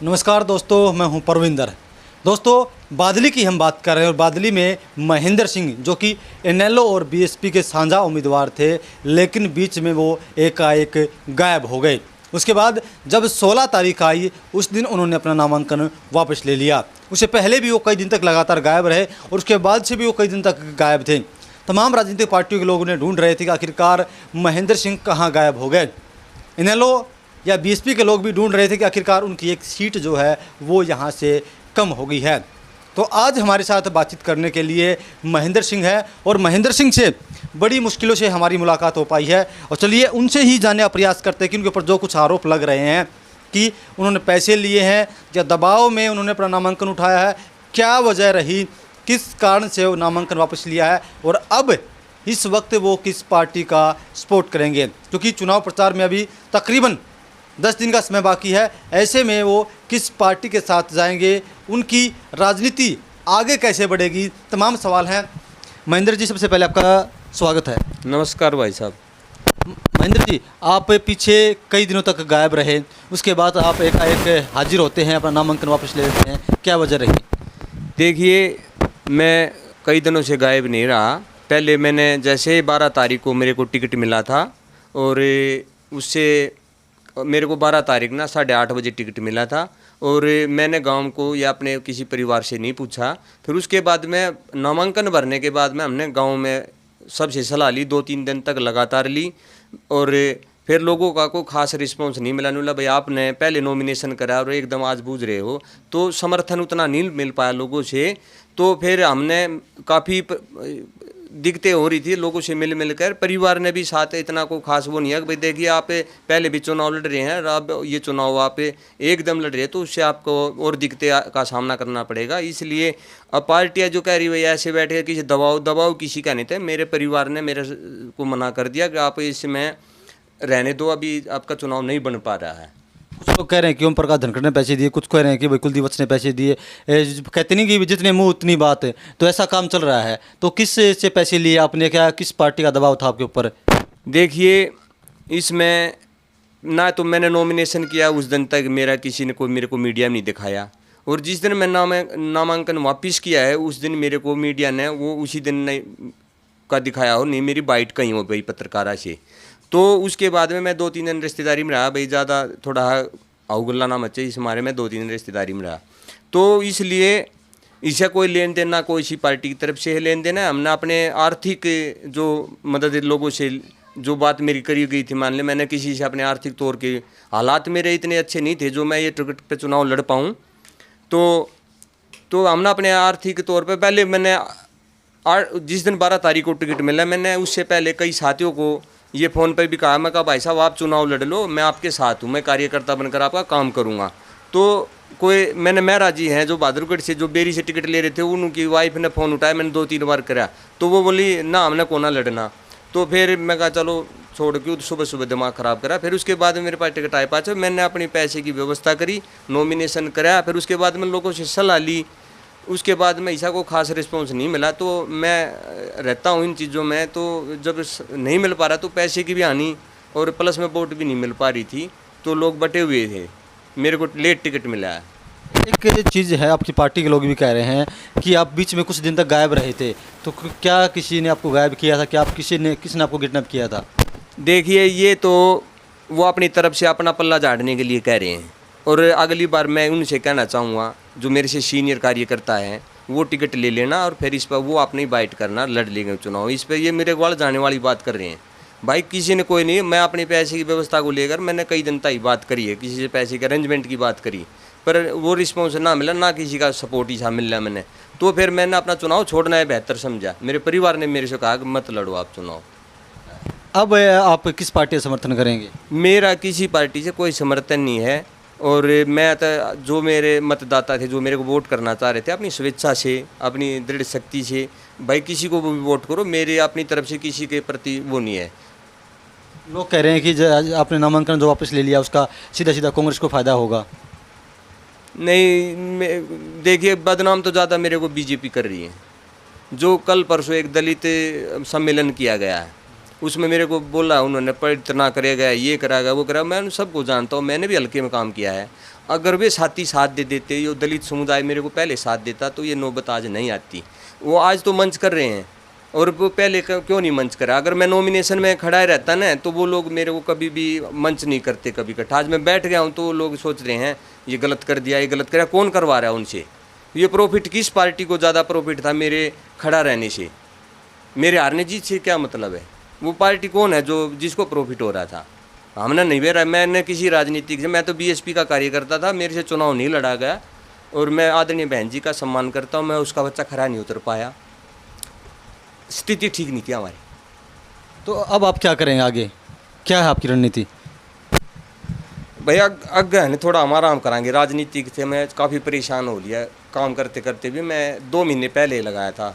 नमस्कार दोस्तों, मैं हूं परविंदर। दोस्तों, बादली की हम बात कर रहे हैं और बादली में महेंद्र सिंह जो कि इनेलो और बीएसपी के साझा उम्मीदवार थे, लेकिन बीच में वो एकाएक गायब हो गए। उसके बाद जब 16 तारीख आई, उस दिन उन्होंने अपना नामांकन वापस ले लिया। उससे पहले भी वो कई दिन तक लगातार गायब रहे और उसके बाद से भी वो कई दिन तक गायब थे। तमाम राजनीतिक पार्टियों के लोग उन्हें ढूंढ रहे थे कि आखिरकार महेंद्र सिंह कहाँ गायब हो गए। इनेलो या बीएसपी के लोग भी ढूंढ रहे थे कि आखिरकार उनकी एक सीट जो है वो यहाँ से कम हो गई है। तो आज हमारे साथ बातचीत करने के लिए महेंद्र सिंह है और महेंद्र सिंह से बड़ी मुश्किलों से हमारी मुलाकात हो पाई है। और चलिए उनसे ही जानने का प्रयास करते हैं कि उनके ऊपर जो कुछ आरोप लग रहे हैं कि उन्होंने पैसे लिए हैं या दबाव में उन्होंने अपना नामांकन उठाया है, क्या वजह रही, किस कारण से वो नामांकन वापस लिया है और अब इस वक्त वो किस पार्टी का सपोर्ट करेंगे, क्योंकि चुनाव प्रचार में अभी तकरीबन 10 दिन का समय बाकी है। ऐसे में वो किस पार्टी के साथ जाएंगे, उनकी राजनीति आगे कैसे बढ़ेगी, तमाम सवाल हैं। महेंद्र जी, सबसे पहले आपका स्वागत है। नमस्कार भाई साहब। महेंद्र जी, आप पीछे कई दिनों तक गायब रहे, उसके बाद आप एकाएक हाजिर होते हैं, अपना नामांकन वापस ले लेते हैं, क्या वजह रही? देखिए, मैं कई दिनों से गायब नहीं रहा। पहले मैंने जैसे 12 तारीख को मेरे को टिकट मिला था और उससे मेरे को 12 तारीख ना 8:30 बजे टिकट मिला था और मैंने गांव को या अपने किसी परिवार से नहीं पूछा। फिर उसके बाद में नामांकन भरने के बाद में हमने गांव में सबसे सलाह ली, 2-3 दिन तक लगातार ली और फिर लोगों का कोई खास रिस्पॉन्स नहीं मिला। भाई आपने पहले नॉमिनेशन करा और एकदम आज बूझ रहे हो, तो समर्थन उतना नहीं मिल पाया लोगों से। तो फिर हमने काफ़ी दिक्कतें हो रही थी लोगों से मिल कर। परिवार ने भी साथ इतना को खास वो नहीं है कि भाई देखिए आप पहले भी चुनाव लड़ रहे हैं, अब ये चुनाव आप एकदम लड़ रहे हैं तो उससे आपको और दिक्कतें का सामना करना पड़ेगा। इसलिए अब पार्टियां जो कह रही है ऐसे बैठे किसी दबाव किसी का नहीं था। मेरे परिवार ने मेरे को मना कर दिया कि आप इसमें रहने दो, अभी आपका चुनाव नहीं बन पा रहा है। कुछ लोग कह रहे हैं कि ओम प्रकाश धनखड़ ने पैसे दिए, कुछ कह रहे हैं कि भाई कुलदीप वत्स ने पैसे दिए। कहते नहीं कि जितने मुंह उतनी बात है, तो ऐसा काम चल रहा है। तो किस से पैसे लिए आपने, क्या किस पार्टी का दबाव था आपके ऊपर? देखिए, इसमें ना तो मैंने नॉमिनेशन किया उस दिन तक मेरा किसी ने कोई मेरे को मीडिया में नहीं दिखाया, और जिस दिन मैं नामांकन वापस किया है उस दिन मेरे को मीडिया ने वो उसी दिन नहीं का दिखाया हो, नहीं मेरी बाइट कहीं हो भाई पत्रकारा से। तो उसके बाद में मैं 2-3 दिन रिश्तेदारी में रहा, भाई ज़्यादा थोड़ा अवगुल्ला ना मचे इस मारे में 2-3 दिन रिश्तेदारी में रहा। तो इसलिए इससे कोई लेन देन ना कोई सी पार्टी की तरफ से लेन देन है। हमने अपने आर्थिक जो मदद लोगों से जो बात मेरी करी गई थी, मान ले मैंने किसी से अपने आर्थिक तौर के हालात मेरे इतने अच्छे नहीं थे जो मैं ये टिकट पे चुनाव लड़ पाऊँ। तो हमने अपने आर्थिक तौर पे पहले मैंने जिस दिन 12 तारीख को टिकट मिला, मैंने उससे पहले कई साथियों को ये फ़ोन पर भी कहा, मैं कहा भाई साहब आप चुनाव लड़ लो, मैं आपके साथ हूँ, मैं कार्यकर्ता बनकर आपका काम करूँगा। तो मैं राजी हैं जो बहादुरगढ़ से जो बेरी से टिकट ले रहे थे उनकी वाइफ ने फ़ोन उठाया, मैंने 2-3 बार करा तो वो बोली ना हमने कोना लड़ना। तो फिर मैं कहा चलो छोड़ क्यों, सुबह सुबह दिमाग ख़राब करा। फिर उसके बाद मेरे पास टिकट आए पास, मैंने अपनी पैसे की व्यवस्था करी, नॉमिनेशन कराया। फिर उसके बाद में लोगों से सलाह ली, उसके बाद में ऐसा को खास रिस्पॉन्स नहीं मिला। तो मैं रहता हूँ इन चीज़ों में, तो जब नहीं मिल पा रहा तो पैसे की भी हानि और प्लस में वोट भी नहीं मिल पा रही थी, तो लोग बटे हुए थे, मेरे को लेट टिकट मिला है। एक चीज़ है, आपकी पार्टी के लोग भी कह रहे हैं कि आप बीच में कुछ दिन तक गायब रहे थे, तो क्या किसी ने आपको गायब किया था? क्या आप किसने आपको किडनैप किया था? देखिए, ये तो वो अपनी तरफ से अपना पल्ला झाड़ने के लिए कह रहे हैं, और अगली बार मैं उनसे कहना चाहूँगा जो मेरे से सीनियर कार्यकर्ता है वो टिकट ले लेना और फिर इस पर वो अपनी बाइट करना, लड़ लेंगे चुनाव। इस पर ये मेरे ग्वाल जाने वाली बात कर रहे हैं। भाई किसी ने कोई नहीं, मैं अपने पैसे की व्यवस्था को लेकर मैंने कई दिन तक बात करी है, किसी से पैसे के अरेंजमेंट की बात करी, पर वो रिस्पॉन्स ना मिला, ना किसी का सपोर्ट ही मिल रहा मैंने। तो फिर मैंने अपना चुनाव छोड़ना है बेहतर समझा। मेरे परिवार ने मेरे से कहा कि मत लड़ो आप चुनाव। अब आप किस पार्टी का समर्थन करेंगे? मेरा किसी पार्टी से कोई समर्थन नहीं है, और मैं तो जो मेरे मतदाता थे जो मेरे को वोट करना चाह रहे थे अपनी स्वेच्छा से, अपनी दृढ़ शक्ति से, भाई किसी को भी वोट करो, मेरे अपनी तरफ से किसी के प्रति वो नहीं है। लोग कह रहे हैं कि आपने नामांकन जो वापस ले लिया उसका सीधा सीधा कांग्रेस को फ़ायदा होगा। नहीं, देखिए बदनाम तो ज़्यादा मेरे को बीजेपी कर रही है। जो कल परसों एक दलित सम्मेलन किया गया है उसमें मेरे को बोला उन्होंने, पर इतना करेगा, ये कराएगा, वो कराएगा। मैं उन सबको जानता हूँ, मैंने भी हल्के में काम किया है। अगर वे साथी साथ दे देते, ये दलित समुदाय मेरे को पहले साथ देता, तो ये नौबत आज नहीं आती। वो आज तो मंच कर रहे हैं, और वो पहले क्यों नहीं मंच करा? अगर मैं नॉमिनेशन में खड़ा रहता ना, तो वो लोग मेरे को कभी भी मंच नहीं करते कभी इकट्ठा। आज मैं बैठ गया हूँ तो वो लोग सोच रहे हैं ये गलत कर दिया, ये गलत कराया। कौन करवा रहा है उनसे? ये प्रॉफिट किस पार्टी को ज़्यादा प्रॉफिट था मेरे खड़ा रहने से? मेरे हारने जीत से क्या मतलब है? वो पार्टी कौन है जो जिसको प्रॉफिट हो रहा था? हमने नहीं बेरा। मैंने किसी राजनीतिक से, मैं तो बीएसपी का कार्यकर्ता था, मेरे से चुनाव नहीं लड़ा गया, और मैं आदरणीय बहन जी का सम्मान करता हूँ। मैं उसका बच्चा खड़ा नहीं उतर पाया, स्थिति ठीक नहीं थी हमारी। तो अब आप क्या करेंगे आगे, क्या है आपकी रणनीति? भैया अग्गा है थोड़ा हम आराम कराएंगे। राजनीतिक से मैं काफ़ी परेशान हो लिया काम करते करते भी। मैं 2 महीने पहले लगाया था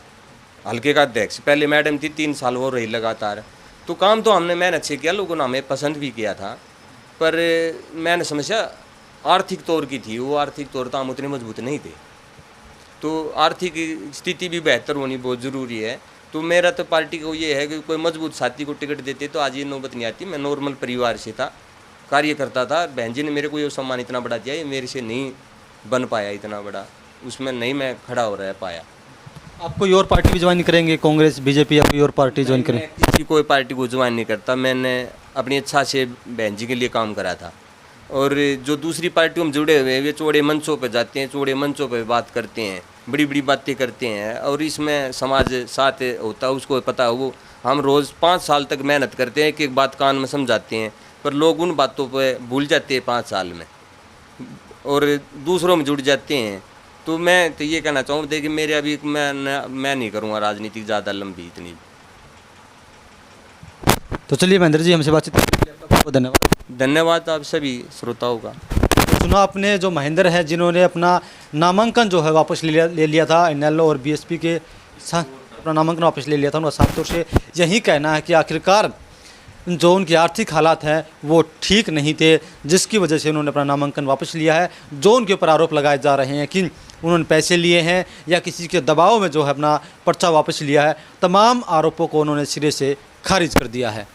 हल्के का अध्यक्ष, पहले मैडम थी 3 साल हो रही लगातार। तो काम तो हमने मेहनत से किया, लोगों ने हमें पसंद भी किया था, पर मैंने समस्या आर्थिक तौर की थी। वो आर्थिक तौर तो हम उतने मजबूत नहीं थे, तो आर्थिक स्थिति भी बेहतर होनी बहुत ज़रूरी है। तो मेरा तो पार्टी को ये है कि कोई मजबूत साथी को टिकट देते तो आज ये नौबत नहीं आती। मैं नॉर्मल परिवार से था, कार्यकर्ता था। बहन जी ने मेरे को ये सम्मान इतना बड़ा दिया, ये मेरे से नहीं बन पाया इतना बड़ा, उसमें नहीं मैं खड़ा हो रह पाया। आप कोई और पार्टी भी ज्वाइन करेंगे, कांग्रेस, बीजेपी या कोई और पार्टी ज्वाइन करेंगे? मैं किसी कोई पार्टी को ज्वाइन नहीं करता। मैंने अपनी इच्छा से बहन जी के लिए काम करा था। और जो दूसरी पार्टियों में जुड़े हुए हैं वे चौड़े मंचों पर जाते हैं, चौड़े मंचों पर बात करते हैं, बड़ी बड़ी बातें करते हैं, और इसमें समाज साथ होता है उसको पता है। वो हम रोज़ 5 साल तक मेहनत करते हैं, एक एक बात कान में समझाते हैं, पर लोग उन बातों पर भूल जाते हैं 5 साल में, और दूसरों में जुड़ जाते हैं। तो मैं तो ये कहना चाहूँ, देखिए मेरे अभी मैं नहीं करूँगा राजनीति ज़्यादा लंबी इतनी। तो चलिए महेंद्र जी, हमसे बातचीत करने के लिए आपका बहुत धन्यवाद। धन्यवाद आप सभी श्रोताओं का। तो सुना आपने जो महेंद्र है, जिन्होंने अपना नामांकन जो है वापस ले लिया था इनेलो और बीएसपी के साथ, अपना नामांकन वापस ले लिया था। उनका साफ तौर से यही कहना है कि आखिरकार जो उनकी आर्थिक हालात हैं वो ठीक नहीं थे, जिसकी वजह से उन्होंने अपना नामांकन वापस लिया है। जो उनके ऊपर आरोप लगाए जा रहे हैं कि उन्होंने पैसे लिए हैं या किसी के दबाव में जो है अपना पर्चा वापस लिया है, तमाम आरोपों को उन्होंने सिरे से खारिज कर दिया है।